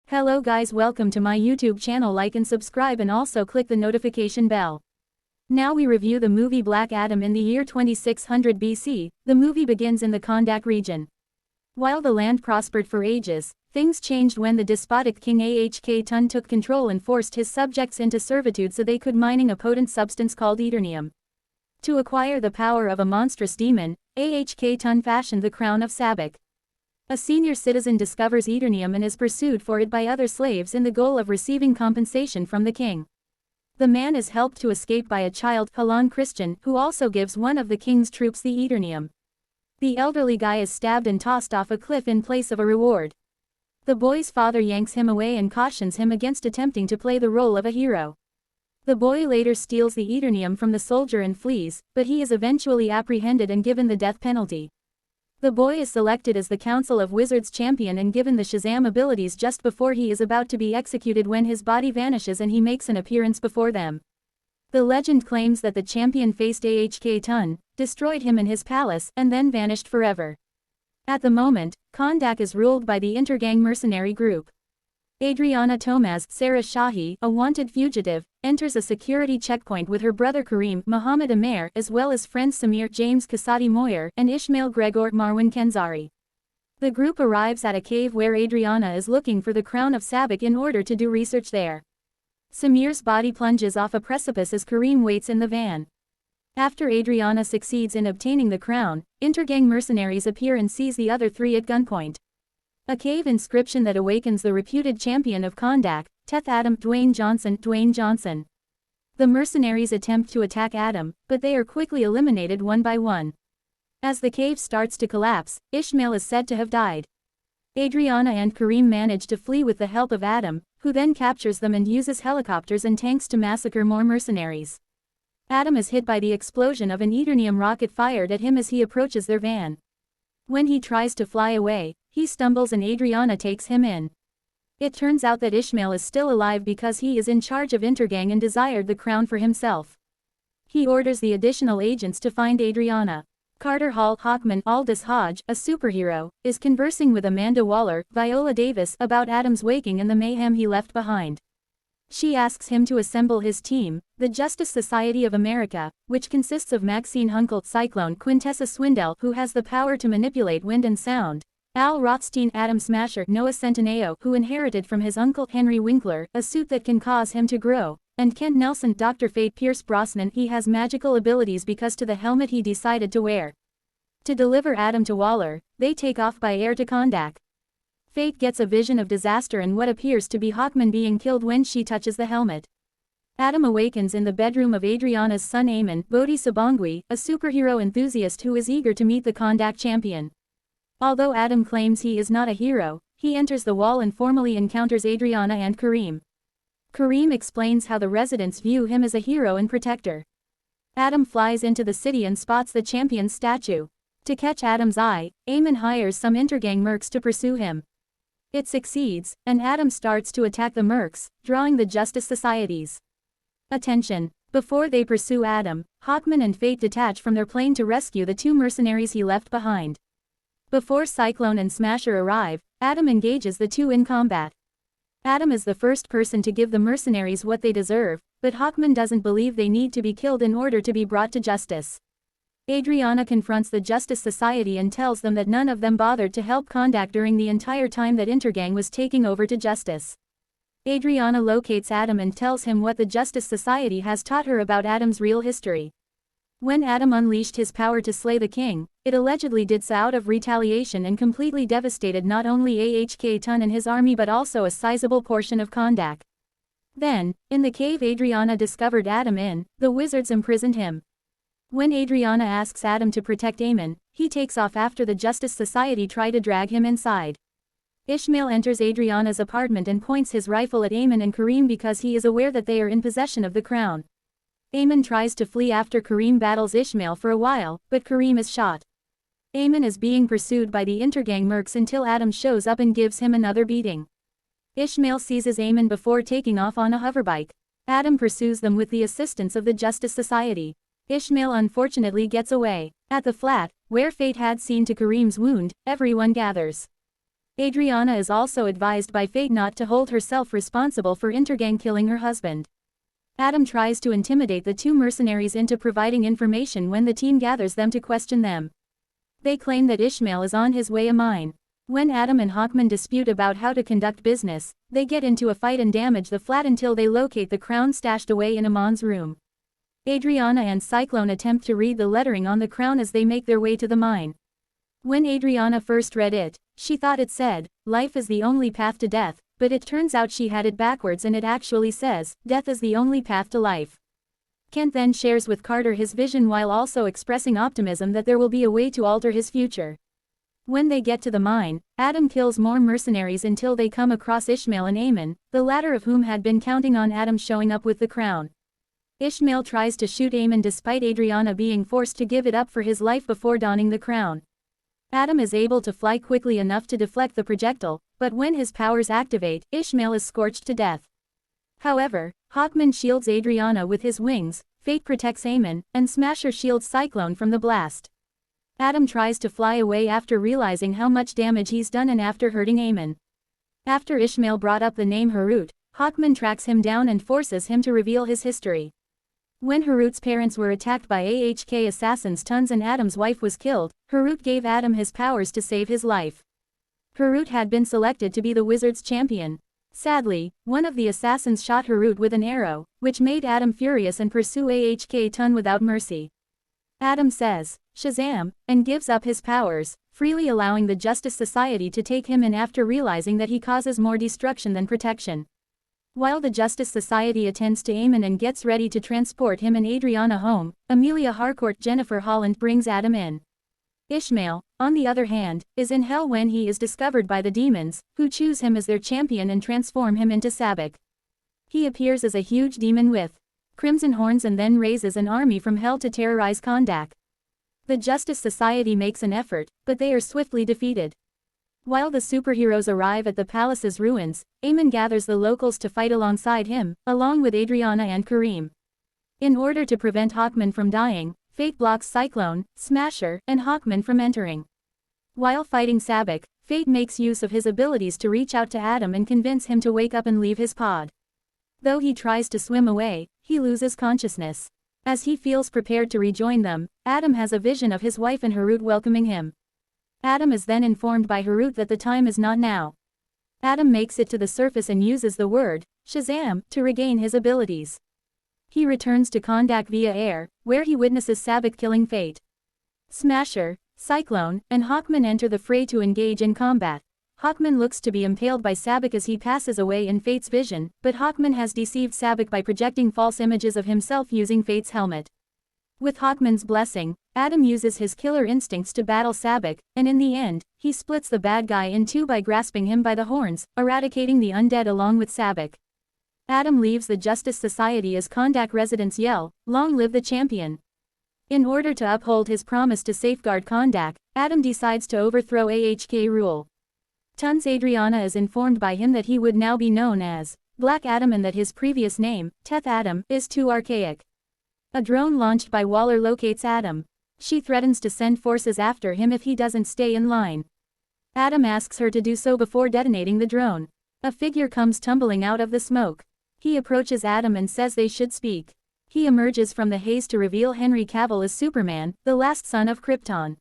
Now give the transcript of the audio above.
Hello guys, welcome to my YouTube channel. Like and subscribe and also click the notification bell. Now we review the movie Black Adam. In the year 2600 BC, the movie begins in the Kondak region. While the land prospered for ages, things changed when the despotic king Tun took control and forced his subjects into servitude so they could mining a potent substance called Eternium. To acquire the power of a monstrous demon, Tun fashioned the crown of Sabak. A senior citizen discovers Eternium and is pursued for it by other slaves in the goal of receiving compensation from the king. The man is helped to escape by a child, Halan Christian, who also gives one of the king's troops the Eternium. The elderly guy is stabbed and tossed off a cliff in place of a reward. The boy's father yanks him away and cautions him against attempting to play the role of a hero. The boy later steals the Eternium from the soldier and flees, but he is eventually apprehended and given the death penalty. The boy is selected as the Council of Wizards champion and given the Shazam abilities just before he is about to be executed when his body vanishes and he makes an appearance before them. The legend claims that the champion faced Tun, destroyed him in his palace, and then vanished forever. At the moment, Kondak is ruled by the Intergang mercenary group. Adriana Tomaz, Sarah Shahi, a wanted fugitive, enters a security checkpoint with her brother Kareem Muhammad Amer as well as friends Samir James Kasadi Moyer and Ishmael Gregor Marwan Kenzari. The group arrives at a cave where Adriana is looking for the crown of Sabak in order to do research there. Samir's body plunges off a precipice as Kareem waits in the van. After Adriana succeeds in obtaining the crown, Intergang mercenaries appear and seize the other three at gunpoint. A cave inscription that awakens the reputed champion of Kondak, Teth Adam Dwayne Johnson. The mercenaries attempt to attack Adam, but they are quickly eliminated one by one. As the cave starts to collapse, Ishmael is said to have died. Adriana and Kareem manage to flee with the help of Adam, who then captures them and uses helicopters and tanks to massacre more mercenaries. Adam is hit by the explosion of an Eternium rocket fired at him as he approaches their van. When he tries to fly away, he stumbles and Adriana takes him in. It turns out that Ishmael is still alive because he is in charge of Intergang and desired the crown for himself. He orders the additional agents to find Adriana. Carter Hall Hawkman Aldous Hodge, a superhero, is conversing with Amanda Waller, Viola Davis, about Adam's waking and the mayhem he left behind. She asks him to assemble his team, the Justice Society of America, which consists of Maxine Hunkelt Cyclone Quintessa Swindell, who has the power to manipulate wind and sound, Al Rothstein Atom Smasher Noah Centineo, who inherited from his uncle Henry Winkler a suit that can cause him to grow, and Kent Nelson Dr. Fate Pierce Brosnan. He has magical abilities because to the helmet he decided to wear. To deliver Adam to Waller, they take off by air to Kondak. Fate gets a vision of disaster and what appears to be Hawkman being killed when she touches the helmet. Adam awakens in the bedroom of Adriana's son Eamon Bodhi Sabongui, a superhero enthusiast who is eager to meet the Kondak champion. Although Adam claims he is not a hero, he enters the wall and formally encounters Adriana and Kareem. Kareem explains how the residents view him as a hero and protector. Adam flies into the city and spots the champion's statue. To catch Adam's eye, Eamon hires some Intergang mercs to pursue him. It succeeds, and Adam starts to attack the mercs, drawing the Justice Societies attention. Before they pursue Adam, Hawkman and Fate detach from their plane to rescue the two mercenaries he left behind. Before Cyclone and Smasher arrive, Adam engages the two in combat. Adam is the first person to give the mercenaries what they deserve, but Hawkman doesn't believe they need to be killed in order to be brought to justice. Adriana confronts the Justice Society and tells them that none of them bothered to help Kondak during the entire time that Intergang was taking over to justice. Adriana locates Adam and tells him what the Justice Society has taught her about Adam's real history. When Adam unleashed his power to slay the king, it allegedly did so out of retaliation and completely devastated not only Tun and his army but also a sizable portion of Kondak. Then, in the cave Adriana discovered Adam in, the wizards imprisoned him. When Adriana asks Adam to protect Eamon, he takes off after the Justice Society try to drag him inside. Ishmael enters Adriana's apartment and points his rifle at Eamon and Kareem because he is aware that they are in possession of the crown. Eamon tries to flee after Kareem battles Ishmael for a while, but Kareem is shot. Eamon is being pursued by the Intergang mercs until Adam shows up and gives him another beating. Ishmael seizes Eamon before taking off on a hoverbike. Adam pursues them with the assistance of the Justice Society. Ishmael unfortunately gets away. At the flat, where Fate had seen to Kareem's wound, everyone gathers. Adriana is also advised by fate not to hold herself responsible for Intergang killing her husband. Adam tries to intimidate the two mercenaries into providing information when the team gathers them to question them. They claim that Ishmael is on his way to mine. When Adam and Hawkman dispute about how to conduct business, they get into a fight and damage the flat until they locate the crown stashed away in Amon's room. Adriana and Cyclone attempt to read the lettering on the crown as they make their way to the mine. When Adriana first read it, she thought it said, "Life is the only path to death," but it turns out she had it backwards and it actually says, "Death is the only path to life." Kent then shares with Carter his vision while also expressing optimism that there will be a way to alter his future. When they get to the mine, Adam kills more mercenaries until they come across Ishmael and Eamon, the latter of whom had been counting on Adam showing up with the crown. Ishmael tries to shoot Eamon despite Adriana being forced to give it up for his life before donning the crown. Adam is able to fly quickly enough to deflect the projectile, but when his powers activate, Ishmael is scorched to death. However, Hawkman shields Adriana with his wings, Fate protects Eamon, and Smasher shields Cyclone from the blast. Adam tries to fly away after realizing how much damage he's done and after hurting Eamon. After Ishmael brought up the name Harut, Hawkman tracks him down and forces him to reveal his history. When Harut's parents were attacked by AHK assassins Tons and Adam's wife was killed, Harut gave Adam his powers to save his life. Harut had been selected to be the Wizards' champion. Sadly, one of the assassins shot Harut with an arrow, which made Adam furious and pursue AHK Ton without mercy. Adam says, "Shazam," and gives up his powers, freely allowing the Justice Society to take him in after realizing that he causes more destruction than protection. While the Justice Society attends to Eamon and gets ready to transport him and Adriana home, Amelia Harcourt Jennifer Holland brings Adam in. Ishmael, on the other hand, is in hell when he is discovered by the demons, who choose him as their champion and transform him into Sabbac. He appears as a huge demon with crimson horns and then raises an army from hell to terrorize Kondak. The Justice Society makes an effort, but they are swiftly defeated. While the superheroes arrive at the palace's ruins, Eamon gathers the locals to fight alongside him, along with Adriana and Kareem. In order to prevent Hawkman from dying, Fate blocks Cyclone, Smasher, and Hawkman from entering. While fighting Sabbac, Fate makes use of his abilities to reach out to Adam and convince him to wake up and leave his pod. Though he tries to swim away, he loses consciousness. As he feels prepared to rejoin them, Adam has a vision of his wife and Harut welcoming him. Adam is then informed by Harut that the time is not now. Adam makes it to the surface and uses the word, Shazam, to regain his abilities. He returns to Kondak via air, where he witnesses Sabbac killing Fate. Smasher, Cyclone, and Hawkman enter the fray to engage in combat. Hawkman looks to be impaled by Sabbac as he passes away in Fate's vision, but Hawkman has deceived Sabbac by projecting false images of himself using Fate's helmet. With Hawkman's blessing, Adam uses his killer instincts to battle Sabbac, and in the end, he splits the bad guy in two by grasping him by the horns, eradicating the undead along with Sabbac. Adam leaves the Justice Society as Kondak residents yell, "Long live the champion!" In order to uphold his promise to safeguard Kondak, Adam decides to overthrow AHK rule. Tons Adriana is informed by him that he would now be known as Black Adam and that his previous name, Teth Adam, is too archaic. A drone launched by Waller locates Adam. She threatens to send forces after him if he doesn't stay in line. Adam asks her to do so before detonating the drone. A figure comes tumbling out of the smoke. He approaches Adam and says they should speak. He emerges from the haze to reveal Henry Cavill as Superman, the last son of Krypton.